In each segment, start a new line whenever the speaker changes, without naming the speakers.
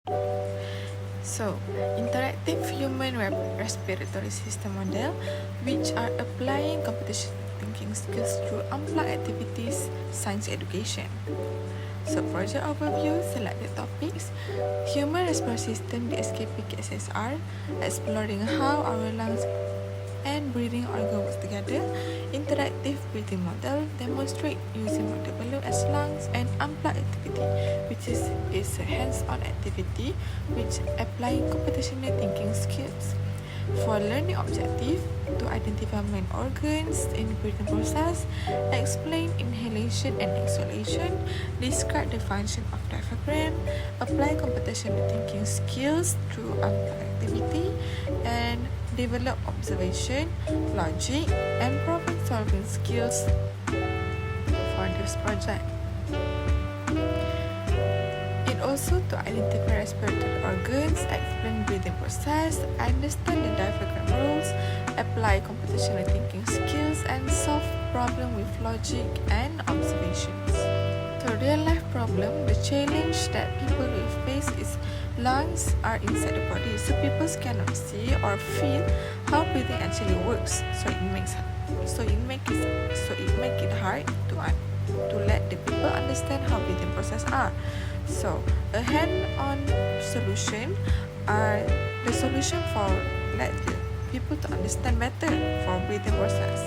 So, interactive human respiratory system model, which are applying computational thinking skills through unplugged activities, science education. So, project overview, selected topics, human respiratory system, the SKP-KSSR, exploring how our lungs and breathing organ works together, interactive breathing model, demonstrate using water balloon as lungs, and unplugged activity, which is a hands-on activity which applying computational thinking skills. For learning objective, to identify main organs in the breathing process, explain inhalation and exhalation, describe the function of diaphragm, apply computational thinking skills through unplugged activity, and develop observation, logic, and problem-solving skills for this project. It also to identify respiratory organs, explain breathing process, understand the diaphragm rules, apply computational thinking skills, and solve problem with logic and observations. So real-life problem, the challenge that people will face is lungs are inside the body, so people cannot see or feel how breathing actually works. So it makes it hard to let the people understand how breathing process are. So a hand-on solution are the solution for let the people to understand better for breathing process.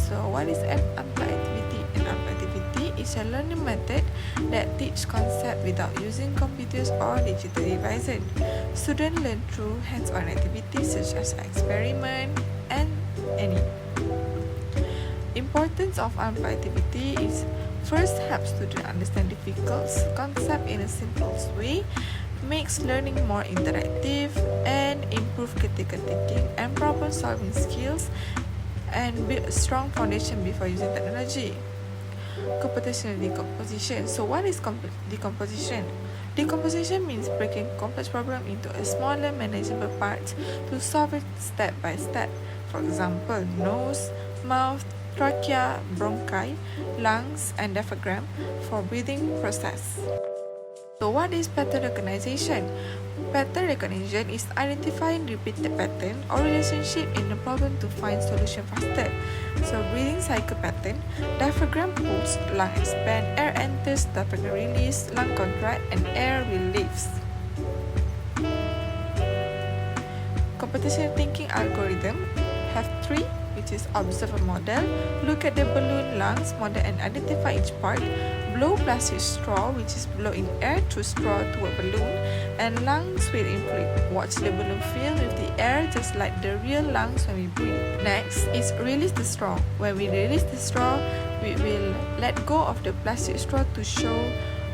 So what is an unplugged activity? An unplugged activity is a learning method that teach concept without using computers or digital devices. Students learn through hands-on activities such as experiment and any. Importance of unplugged activity is first help students understand difficult concept in a simple way, makes learning more interactive, and improve critical thinking and problem-solving skills, and build a strong foundation before using technology. Computational decomposition. So what is decomposition? Decomposition means breaking complex problem into a smaller manageable parts to solve it step by step. For example, nose, mouth, trachea, bronchi, lungs, and diaphragm for breathing process. So what is pattern recognition? Pattern recognition is identifying repeated pattern or relationship in the problem to find solution faster. So breathing cycle pattern, diaphragm pulls, lung expand, air enters, diaphragm release, lung contract, and air relieves. Computational thinking algorithm have three, which is observe a model, look at the balloon lungs model and identify each part, blow plastic straw, which is blow in air through straw to a balloon, and lungs will inflate. Watch the balloon fill with the air just like the real lungs when we breathe. Next is release the straw. When we release the straw, we will let go of the plastic straw to show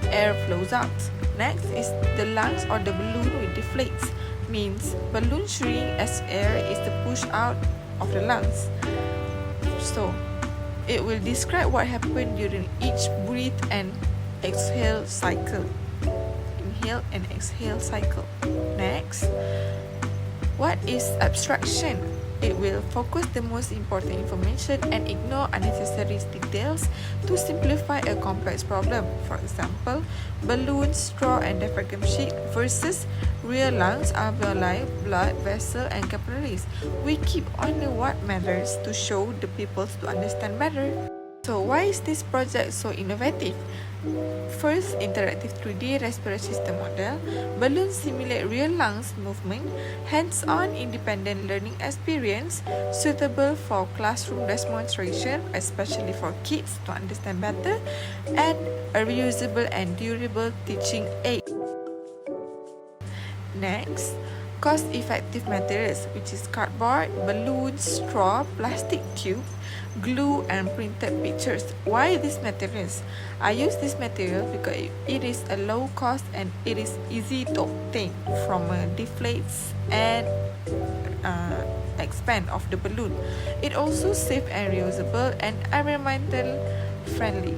air flows out. Next is the lungs or the balloon will deflate, means balloon shrink as air is pushed out of the lungs. So it will describe what happened during each breathe and exhale cycle. Inhale and exhale cycle. Next, what is abstraction? It will focus the most important information and ignore unnecessary details to simplify a complex problem. For example, balloon, straw, and diaphragm sheet versus real lungs, alveoli, blood vessel, and capillaries. We keep only what matters to show the people to understand better. So why is this project so innovative? First, interactive 3D respiratory system model, balloons simulate real lungs movement, hands-on independent learning experience, suitable for classroom demonstration, especially for kids to understand better, and a reusable and durable teaching aid. Next, cost-effective materials, which is cardboard, balloons, straw, plastic tube, glue, and printed pictures. Why these materials? I use this material because it is a low cost and it is easy to obtain from deflates and expand of the balloon. It also safe and reusable and environmental friendly.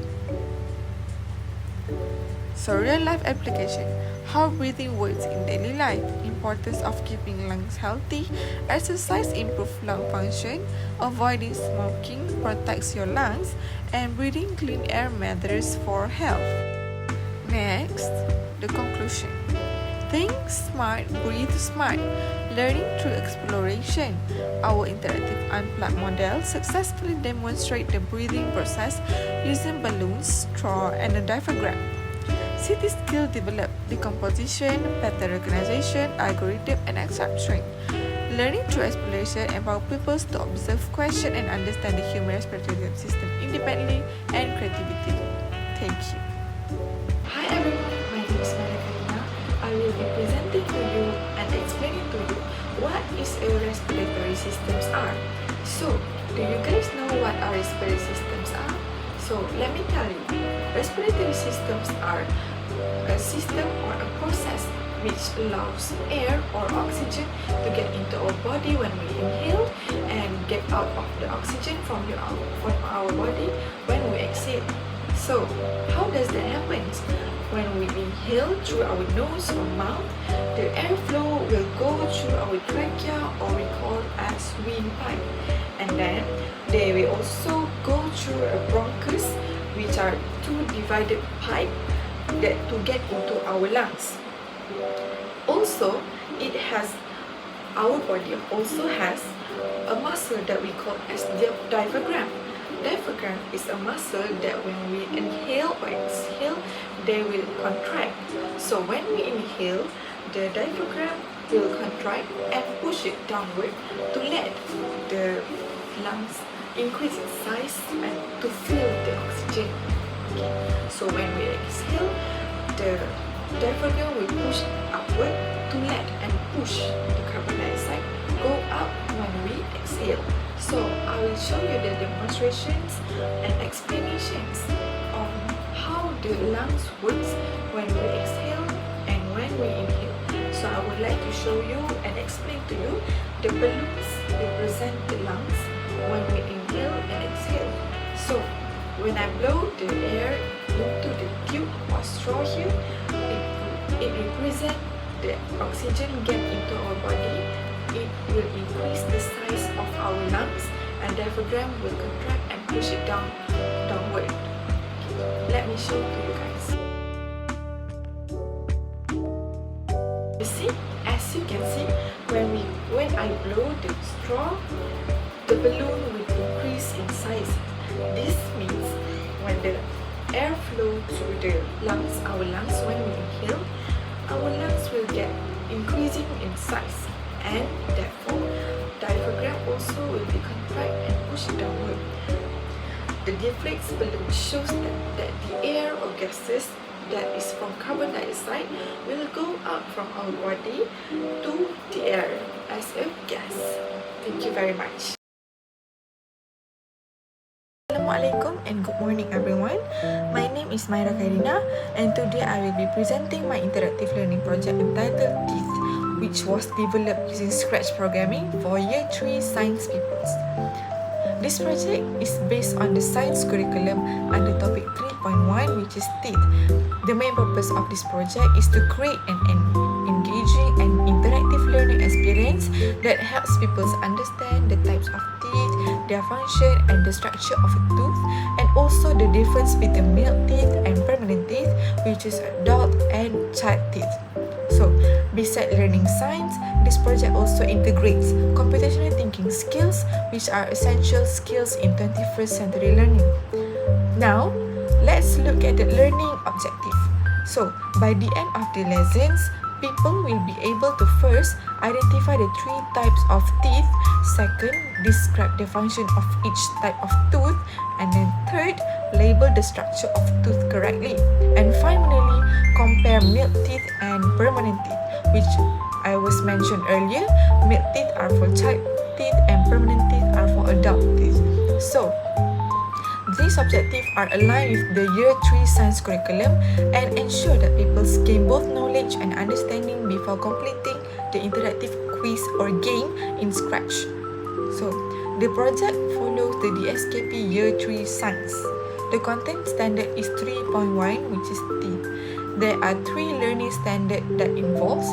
So real life application. How breathing works in daily life, importance of keeping lungs healthy, exercise improves lung function, avoiding smoking protects your lungs, and breathing clean air matters for health. Next, the conclusion. Think smart, breathe smart. Learning through exploration. Our interactive unplugged model successfully demonstrates the breathing process using balloons, straw, and a diaphragm. City skill developed decomposition, pattern recognition, algorithm, and extraction. Learning through exploration empowers people to observe, question, and understand the human respiratory system independently and creativity. Thank you.
Hi everyone, my name is Karina. I will be presenting to you and explaining to you what is a respiratory systems are. So, do you guys know what our respiratory systems are? So, let me tell you. Respiratory systems are a system or a process which allows air or oxygen to get into our body when we inhale and get out of the oxygen from our body when we exhale. So, how does that happen? When we inhale through our nose or mouth, the airflow will go through our trachea or we call as windpipe. And then they will also go through a bronchus, which are two divided pipe that to get into our lungs. Also, our body also has a muscle that we call as the diaphragm. Diaphragm is a muscle that when we inhale or exhale, they will contract. So when we inhale, the diaphragm will contract and push it downward to let the lungs increase in size and to fill the oxygen. Okay. So when we exhale, the diaphragm will push upward to let and push the carbon dioxide go up when we exhale. So I will show you the demonstrations and explanations on how the lungs works when we exhale and when we inhale. So I would like to show you and explain to you the balloons represent the lungs when we inhale and exhale. So when I blow the air into the tube or straw here, it represents the oxygen get into our body. It will increase the size of our lungs and diaphragm will contract and push it downward. Let me show to you guys. You see, as you can see, when I blow the straw, the balloon will increase in size. This means when the air flow through the lungs, our lungs, when we inhale, our lungs will get increasing in size, and therefore diaphragm also will be contract and push downward. The deflates balloon shows that the air or gases that is from carbon dioxide will go up from our body to the air as a gas. Thank you very much.
Assalamualaikum and good morning everyone. My name is Myra Karina and today I will be presenting my interactive learning project entitled Teeth, which was developed using Scratch programming for Year 3 Science Pupils. This project is based on the science curriculum under topic 3.1, which is teeth. The main purpose of this project is to create an engaging and interactive learning experience that helps people understand the types of teeth, their function and the structure of a tooth, and also the difference between milk teeth and permanent teeth, which is adult and child teeth. So, besides learning science, this project also integrates computational thinking skills, which are essential skills in 21st century learning. Now, let's look at the learning objective. So, by the end of the lessons, people will be able to first identify the three types of teeth, second, describe the function of each type of tooth, and then third, label the structure of tooth correctly, and finally, compare milk teeth and permanent teeth, which I was mentioned earlier. Milk teeth are for child teeth and permanent teeth are for adult teeth. So, these objectives are aligned with the Year 3 science curriculum and ensure that people gain both knowledge and understanding before completing the interactive quiz or game in Scratch. So, the project follows the DSKP Year 3 science. The content standard is 3.1, which is teeth. There are 3 learning standards that involves.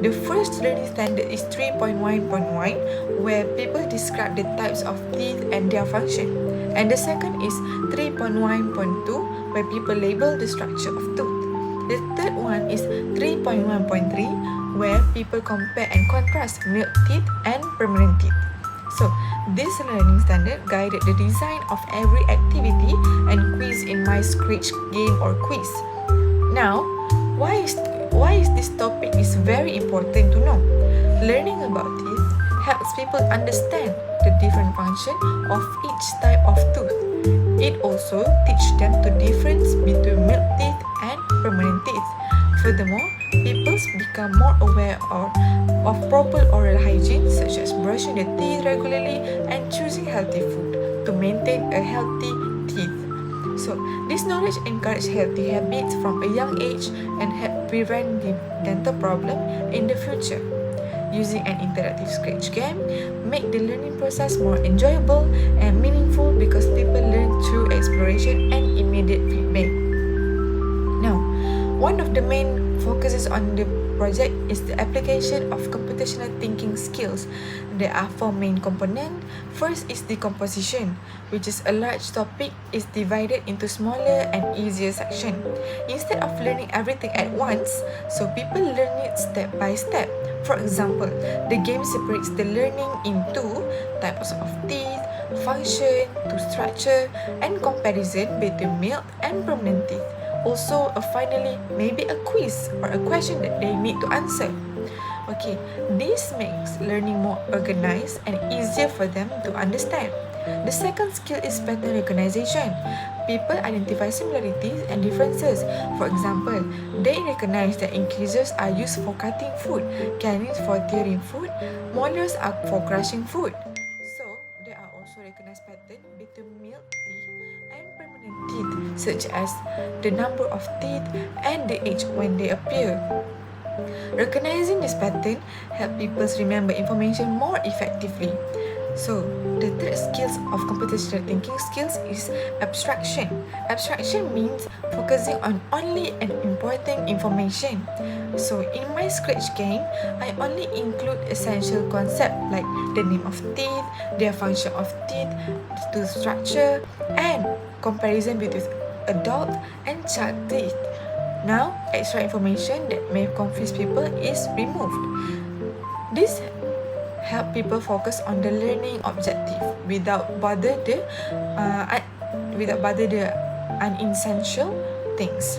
The first learning standard is 3.1.1, where people describe the types of teeth and their function. And the second is 3.1.2, where people label the structure of tooth.
The third one is 3.1.3, where people compare and contrast milk teeth and permanent teeth. So, this learning standard guided the design of every activity and quiz in my Scratch game or quiz. Now, why is this topic is very important to know? Learning about teeth helps people understand the different function of each type of tooth. It also teaches them the difference between milk teeth and permanent teeth. Furthermore, people become more aware of proper oral hygiene, such as brushing the teeth regularly and choosing healthy food to maintain a healthy teeth. So, this knowledge encourages healthy habits from a young age and help prevent the dental problem in the future. Using an interactive Scratch game make the learning process more enjoyable and meaningful because people learn through exploration and immediate feedback. Now, one of the main focuses on the project is the application of computational thinking skills. There are four main components. First is decomposition, which is a large topic is divided into smaller and easier sections. Instead of learning everything at once, so people learn it step by step. For example, the game separates the learning into types of teeth, function, tooth structure, and comparison between milk and permanent teeth. Also, finally, maybe a quiz or a question that they need to answer. Okay, this makes learning more organized and easier for them to understand. The second skill is pattern recognition. People identify similarities and differences. For example, they recognize that incisors are used for cutting food, canines for tearing food, molars are for crushing food. So, there are also recognized patterns between milk teeth and permanent teeth, such as the number of teeth and the age when they appear. Recognizing this pattern helps people remember information more effectively. So, the third skills of computational thinking skills is abstraction. Abstraction means focusing on only an important information. So, in my Scratch game, I only include essential concepts like the name of teeth, their function of teeth, tooth structure, and comparison between adult and child teeth. Now, extra information that may confuse people is removed. This help people focus on the learning objective without bother the unessential things.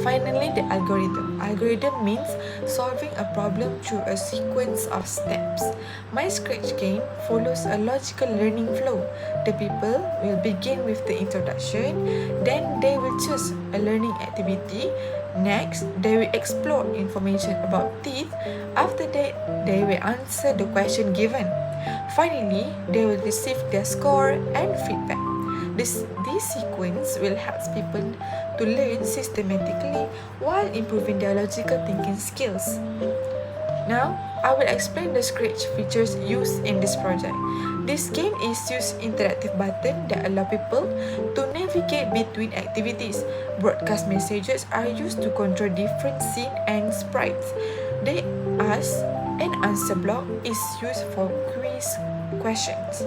Finally, the algorithm. Algorithm means solving a problem through a sequence of steps. My Scratch game follows a logical learning flow. The people will begin with the introduction, then they will choose a learning activity. Next, they will explore information about teeth. After that, they will answer the question given. Finally, they will receive their score and feedback. This sequence will help people to learn systematically while improving their logical thinking skills. Now, I will explain the Scratch features used in this project. This game is used interactive button that allow people to navigate between activities. Broadcast messages are used to control different scenes and sprites. The ask and answer block is used for quiz questions.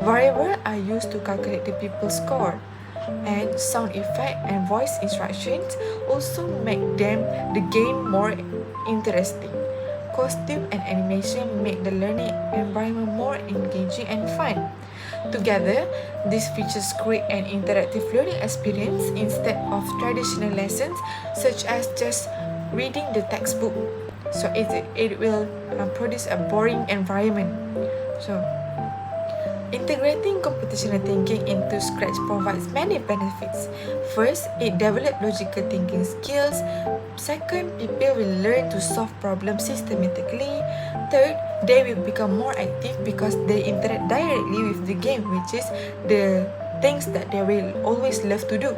Variables are used to calculate the people's score, and sound effect and voice instructions also make the game more interesting. Costume and animation make the learning environment more engaging and fun. Together, these features create an interactive learning experience instead of traditional lessons such as just reading the textbook. So it will produce a boring environment. So, integrating computational thinking into Scratch provides many benefits. First, it develops logical thinking skills. Second, people will learn to solve problems systematically. Third, they will become more active because they interact directly with the game, which is the things that they will always love to do.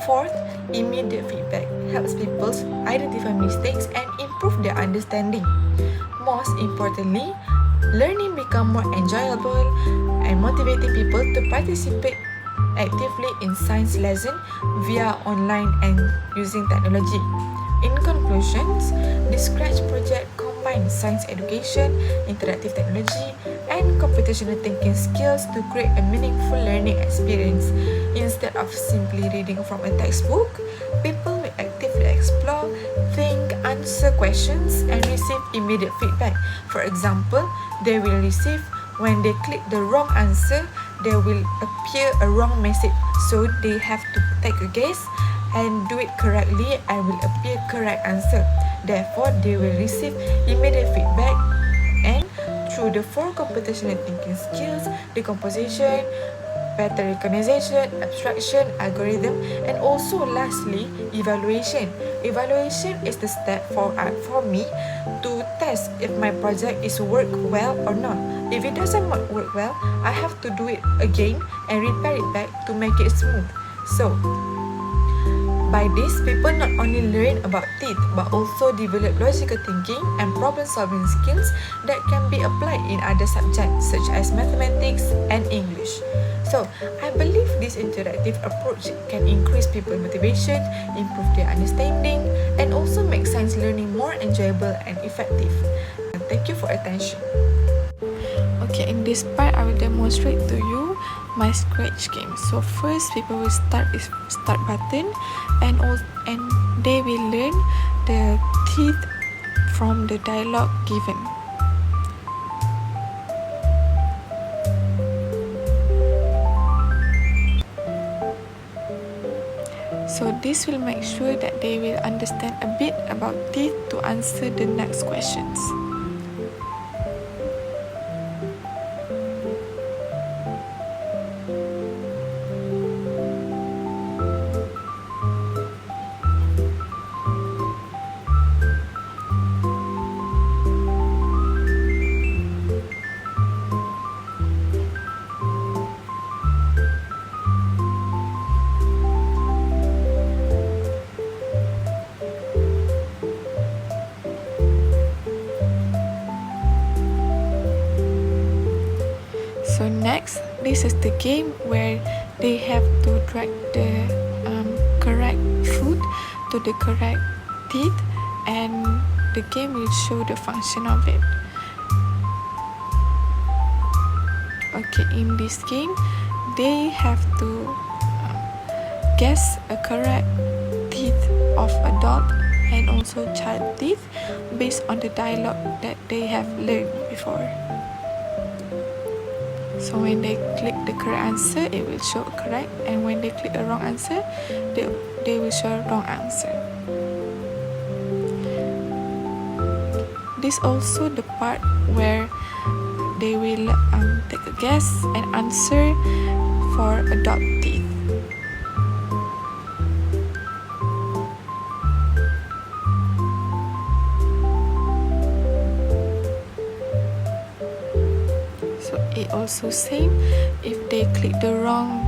Fourth, immediate feedback helps people identify mistakes and improve their understanding. Most importantly, learning becomes more enjoyable and motivating people to participate actively in science lessons via online and using technology. In conclusions, the Scratch project combines science education, interactive technology, and computational thinking skills to create a meaningful learning experience. Instead of simply reading from a textbook, people will actively explore, think, answer questions, and receive immediate feedback. For example, they will receive when they click the wrong answer, there will appear a wrong message. So they have to take a guess and do it correctly and will appear correct answer. Therefore, they will receive immediate feedback. And through the 4 computational thinking skills, decomposition, pattern recognition, abstraction, algorithm, and also lastly, evaluation. Evaluation is the step for me to test if my project is work well or not. If it doesn't work well, I have to do it again and repair it back to make it smooth. So, by this, people not only learn about teeth but also develop logical thinking and problem-solving skills that can be applied in other subjects such as mathematics and English. So, I believe this interactive approach can increase people's motivation, improve their understanding, and also make science learning more enjoyable and effective. Thank you for attention.
Okay, in this part, I will demonstrate to you my scratch game. So first, people will start with start button, and they will learn the teeth from the dialogue given. So this will make sure that they will understand a bit about teeth to answer the next questions. So next, this is the game where they have to drag the correct food to the correct teeth, and the game will show the function of it. Okay, in this game, they have to guess a correct teeth of adult and also child teeth based on the dialogue that they have learned before. So when they click the correct answer, it will show correct, and when they click the wrong answer, they will show wrong answer. This also the part where they will take a guess and answer for adult teeth. It also same if they click the wrong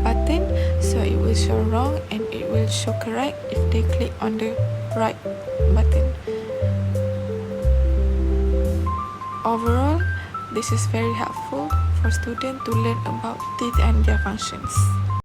button, so it will show wrong, and it will show correct if they click on the right button. Overall, this is very helpful for students to learn about teeth and their functions.